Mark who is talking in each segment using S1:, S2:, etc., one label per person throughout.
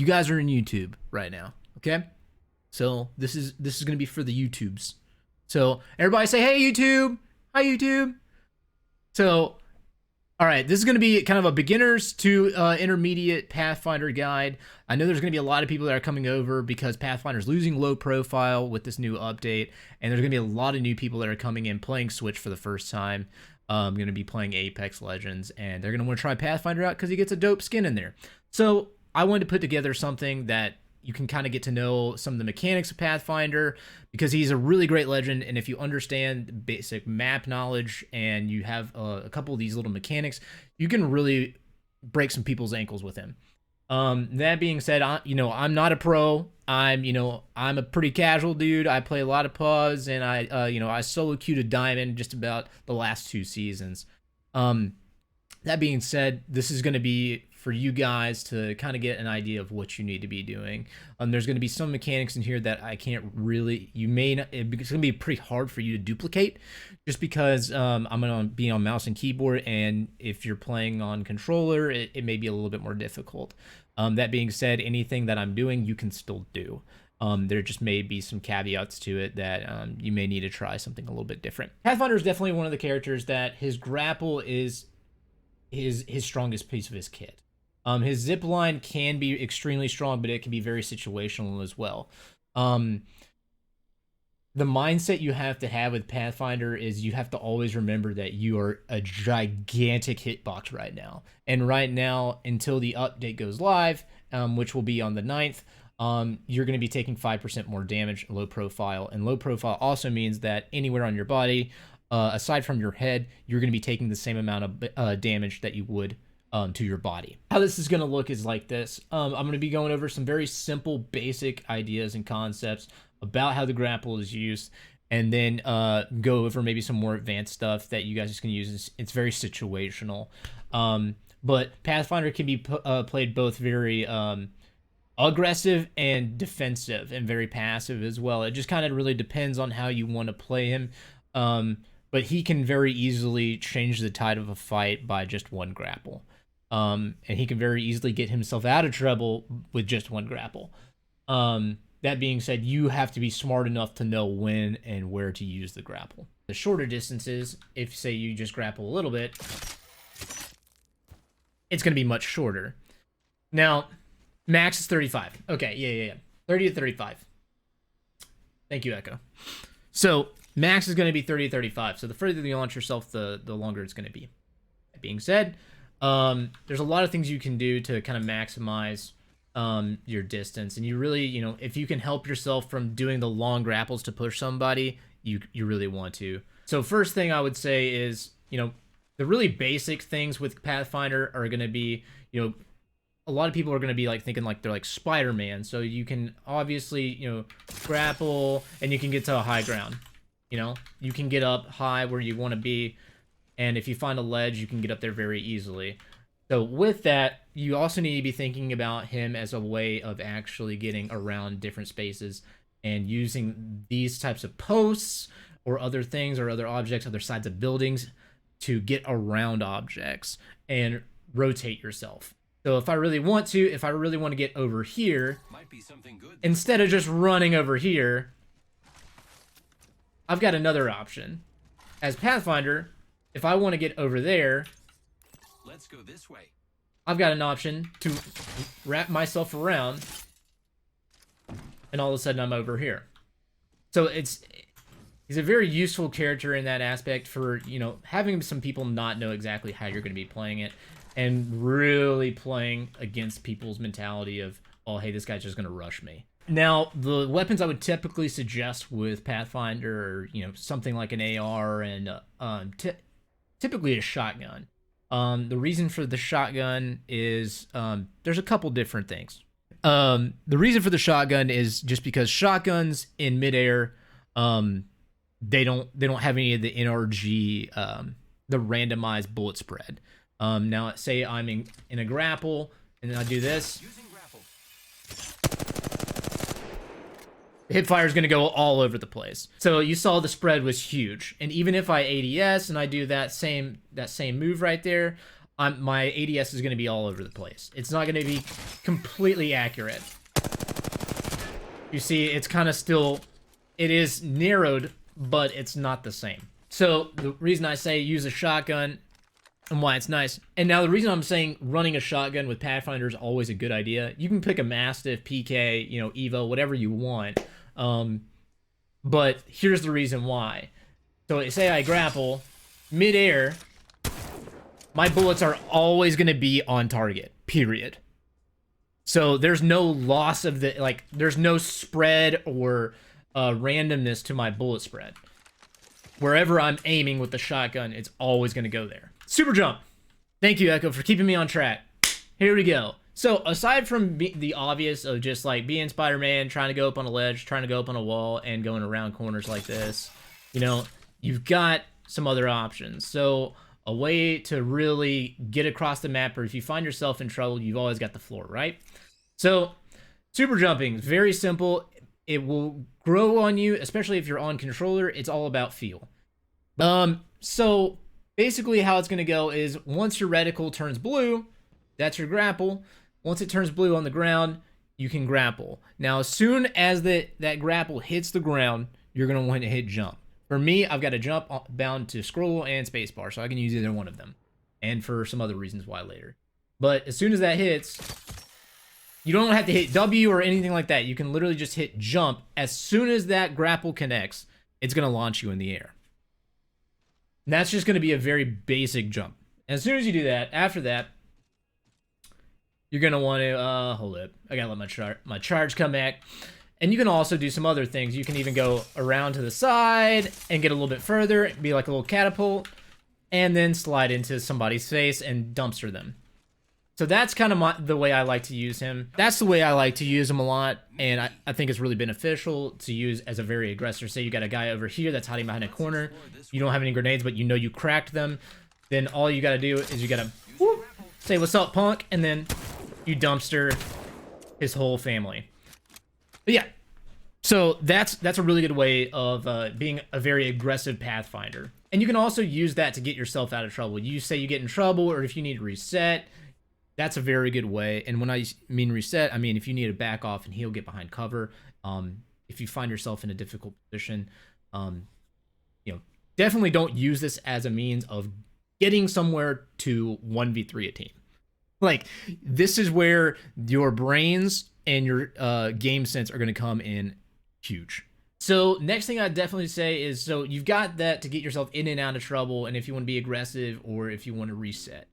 S1: you guys are in YouTube right now, okay? So this is gonna be for the YouTubes. So everybody say, hey YouTube, hi YouTube. So, all right, this is gonna be kind of a beginners to intermediate Pathfinder guide. I know there's gonna be a lot of people that are coming over because Pathfinder's losing low profile with this new update, and there's gonna be a lot of new people that are coming in playing Switch for the first time. Gonna be playing Apex Legends, and they're gonna want to try Pathfinder out because he gets a dope skin in there. So I wanted to put together something that you can kind of get to know some of the mechanics of Pathfinder, because he's a really great legend, and if you understand basic map knowledge and you have a couple of these little mechanics, you can really break some people's ankles with him. That being said, I'm not a pro. I'm a pretty casual dude. I play a lot of pubs, and I solo queued a diamond just about the last 2 seasons. That being said, this is going to be for you guys to kind of get an idea of what you need to be doing. There's going to be some mechanics in here that I can't really, it's going to be pretty hard for you to duplicate, just because I'm going to be on mouse and keyboard, and if you're playing on controller, it may be a little bit more difficult. That being said, anything that I'm doing, you can still do. There just may be some caveats to it that you may need to try something a little bit different. Pathfinder is definitely one of the characters that his grapple is his strongest piece of his kit. His zip line can be extremely strong, but it can be very situational as well. The mindset you have to have with Pathfinder is you have to always remember that you are a gigantic hitbox right now. And right now, until the update goes live, which will be on the 9th, you're going to be taking 5% more damage low profile. And low profile also means that anywhere on your body, aside from your head, you're going to be taking the same amount of damage that you would to your body. How this is going to look is like this. I'm going to be going over some very simple, basic ideas and concepts about how the grapple is used, and then go over maybe some more advanced stuff that you guys can use. It's very situational. But Pathfinder can be played both very aggressive and defensive, and very passive as well. It just kind of really depends on how you want to play him. But he can very easily change the tide of a fight by just one grapple. And he can very easily get himself out of trouble with just one grapple. That being said, you have to be smart enough to know when and where to use the grapple. The shorter distances, if say you just grapple a little bit, it's going to be much shorter. Now, max is 35. Okay, yeah. 30 to 35. Thank you, Echo. So, max is going to be 30 to 35. So, the further you launch yourself, the longer it's going to be. That being said, there's a lot of things you can do to kind of maximize your distance, and you really, if you can help yourself from doing the long grapples to push somebody, you really want to. So first thing I would say is, the really basic things with Pathfinder are going to be, a lot of people are going to be like thinking like they're like Spider-Man. So you can obviously, grapple, and you can get to a high ground. You can get up high where you want to be, and if you find a ledge, you can get up there very easily. So with that, you also need to be thinking about him as a way of actually getting around different spaces and using these types of posts or other things or other objects, other sides of buildings, to get around objects and rotate yourself. So if I really want to get over here, instead of just running over here, I've got another option. As Pathfinder, if I want to get over there,
S2: let's go this way.
S1: I've got an option to wrap myself around, and all of a sudden I'm over here. So he's a very useful character in that aspect for, having some people not know exactly how you're going to be playing it, and really playing against people's mentality of, oh, hey, this guy's just going to rush me. Now, the weapons I would typically suggest with Pathfinder are, something like an AR and typically a shotgun. The reason for the shotgun is there's a couple different things. The reason for the shotgun is just because shotguns in midair, they don't have any of the NRG, the randomized bullet spread. Now, say I'm in a grapple and then I do this. The hipfire is going to go all over the place. So you saw the spread was huge. And even if I ADS and I do that same move right there, my ADS is going to be all over the place. It's not going to be completely accurate. You see, it's kind of still, it is narrowed, but it's not the same. So the reason I say use a shotgun and why it's nice, and now the reason I'm saying running a shotgun with Pathfinder is always a good idea. You can pick a Mastiff, PK, you know, Evo, whatever you want. But here's the reason why. So say I grapple midair, my bullets are always going to be on target, period. So there's no loss of the, like, there's no spread or randomness to my bullet spread. Wherever I'm aiming with the shotgun, it's always going to go there. Super jump. Thank you, Echo, for keeping me on track. Here we go. So aside from the obvious of just like being Spider-Man, trying to go up on a ledge, trying to go up on a wall, and going around corners like this, you know, you've got some other options. So a way to really get across the map, or if you find yourself in trouble, you've always got the floor, right? So super jumping, very simple. It will grow on you, especially if you're on controller. It's all about feel. So basically how it's going to go is once your reticle turns blue, that's your grapple. Once it turns blue on the ground, you can grapple. Now, as soon as that grapple hits the ground, you're going to want to hit jump. For me, I've got a jump bound to scroll and spacebar, so I can use either one of them. And for some other reasons why later. But as soon as that hits, you don't have to hit W or anything like that. You can literally just hit jump. As soon as that grapple connects, it's going to launch you in the air. And that's just going to be a very basic jump. And as soon as you do that, after that, you're going to want to, hold up. I got to let my charge come back. And you can also do some other things. You can even go around to the side and get a little bit further, be like a little catapult, and then slide into somebody's face and dumpster them. So that's kind of the way I like to use him. That's the way I like to use him a lot, and I think it's really beneficial to use as a very aggressor. Say you got a guy over here that's hiding behind a corner. You don't have any grenades, but you know you cracked them. Then all you got to do is you got to say, "What's up, punk?" And then you dumpster his whole family. But yeah, so that's a really good way of being a very aggressive Pathfinder. And you can also use that to get yourself out of trouble. You say you get in trouble, or if you need to reset, that's a very good way. And when I mean reset, I mean if you need to back off and he'll get behind cover. If you find yourself in a difficult position, you know, definitely don't use this as a means of getting somewhere to 1v3 a team. Like, this is where your brains and your game sense are going to come in huge. So next thing I'd definitely say is, so you've got that to get yourself in and out of trouble, and if you want to be aggressive or if you want to reset.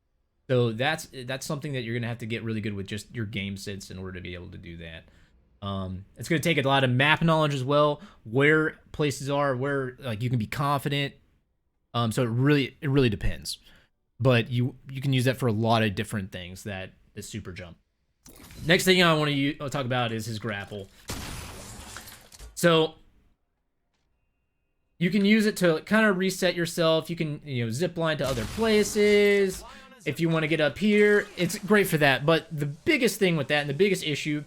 S1: So that's something that you're going to have to get really good with, just your game sense, in order to be able to do that. It's going to take a lot of map knowledge as well, where places are, where like you can be confident. So it really depends. But you can use that for a lot of different things, that super jump. Next thing I want to talk about is his grapple. So you can use it to kind of reset yourself. You can, you know, zip line to other places. If you want to get up here, it's great for that. But the biggest thing with that, and the biggest issue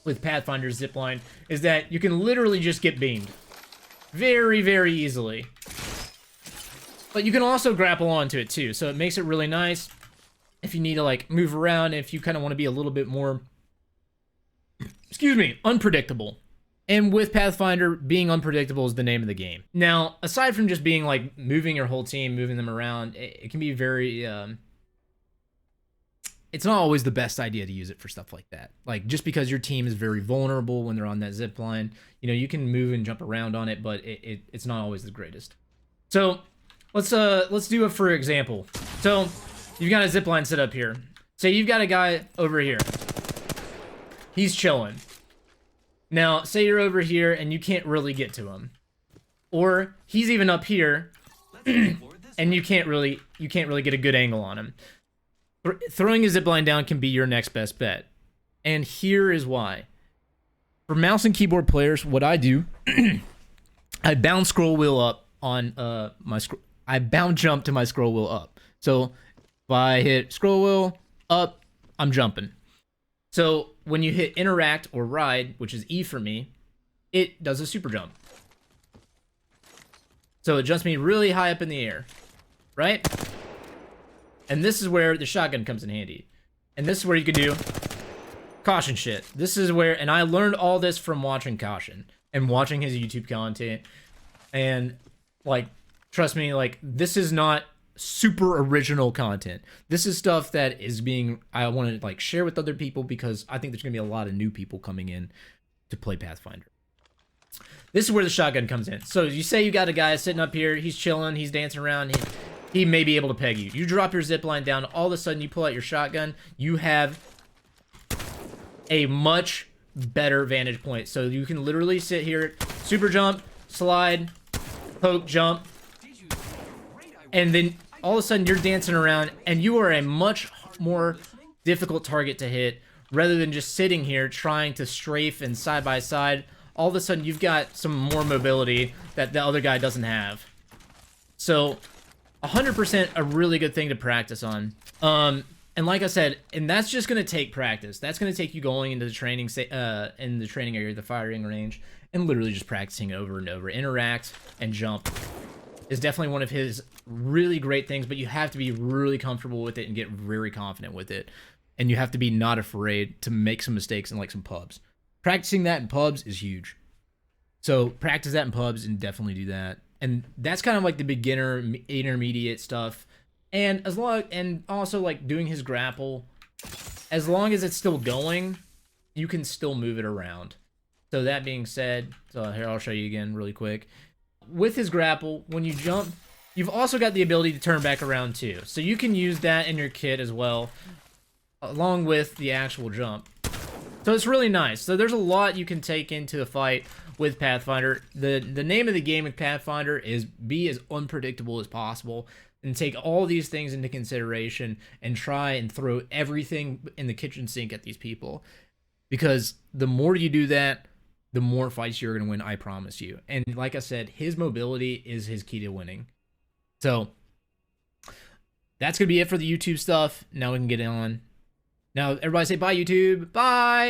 S1: with Pathfinder's zipline, is that you can literally just get beamed very, very easily. But you can also grapple onto it too, so it makes it really nice if you need to like move around, if you kind of want to be a little bit more, excuse me, unpredictable. And with Pathfinder, being unpredictable is the name of the game. Now, aside from just being like moving your whole team, moving them around, it can be very, it's not always the best idea to use it for stuff like that. Like, just because your team is very vulnerable when they're on that zip line, you know, you can move and jump around on it, but it's not always the greatest. So let's do it for example. So you've got a zip line set up here. Say you've got a guy over here. He's chilling. Now, say you're over here and you can't really get to him. Or he's even up here and you can't really get a good angle on him. Throwing a zipline down can be your next best bet. And here is why. For mouse and keyboard players, what I do, I bound scroll wheel up on I bound jump to my scroll wheel up. So if I hit scroll wheel up, I'm jumping. So when you hit interact or ride, which is E for me, it does a super jump. So it jumps me really high up in the air, right? And this is where the shotgun comes in handy. And this is where you can do caution shit. This is where, and I learned all this from watching Caution and watching his YouTube content. And like, trust me, like, this is not super original content. This is stuff that is being, I want to like share with other people because I think there's gonna be a lot of new people coming in to play Pathfinder. This is where the shotgun comes in. So you say you got a guy sitting up here, he's chilling, he's dancing around, he may be able to peg you. You drop your zip line down, all of a sudden you pull out your shotgun, you have a much better vantage point. So you can literally sit here, super jump, slide, poke, jump, and then all of a sudden you're dancing around and you are a much more difficult target to hit rather than just sitting here trying to strafe and side by side. All of a sudden you've got some more mobility that the other guy doesn't have. So 100% a really good thing to practice on. And like I said, and that's just going to take practice. That's going to take you going into the training in the training area, the firing range, and literally just practicing over and over. Interact and jump is definitely one of his really great things, but you have to be really comfortable with it and get very confident with it. And you have to be not afraid to make some mistakes in like some pubs. Practicing that in pubs is huge. So practice that in pubs and definitely do that. And that's kind of like the beginner, intermediate stuff. And and also like doing his grapple, as long as it's still going, you can still move it around. So that being said, so here I'll show you again really quick. With his grapple, when you jump, you've also got the ability to turn back around too. So you can use that in your kit as well, along with the actual jump. So it's really nice. So there's a lot you can take into a fight with Pathfinder. The name of the game with Pathfinder is be as unpredictable as possible and take all these things into consideration and try and throw everything in the kitchen sink at these people. Because the more you do that, the more fights you're going to win, I promise you. And like I said, his mobility is his key to winning. So that's going to be it for the YouTube stuff. Now we can get on. Now everybody say bye, YouTube. Bye.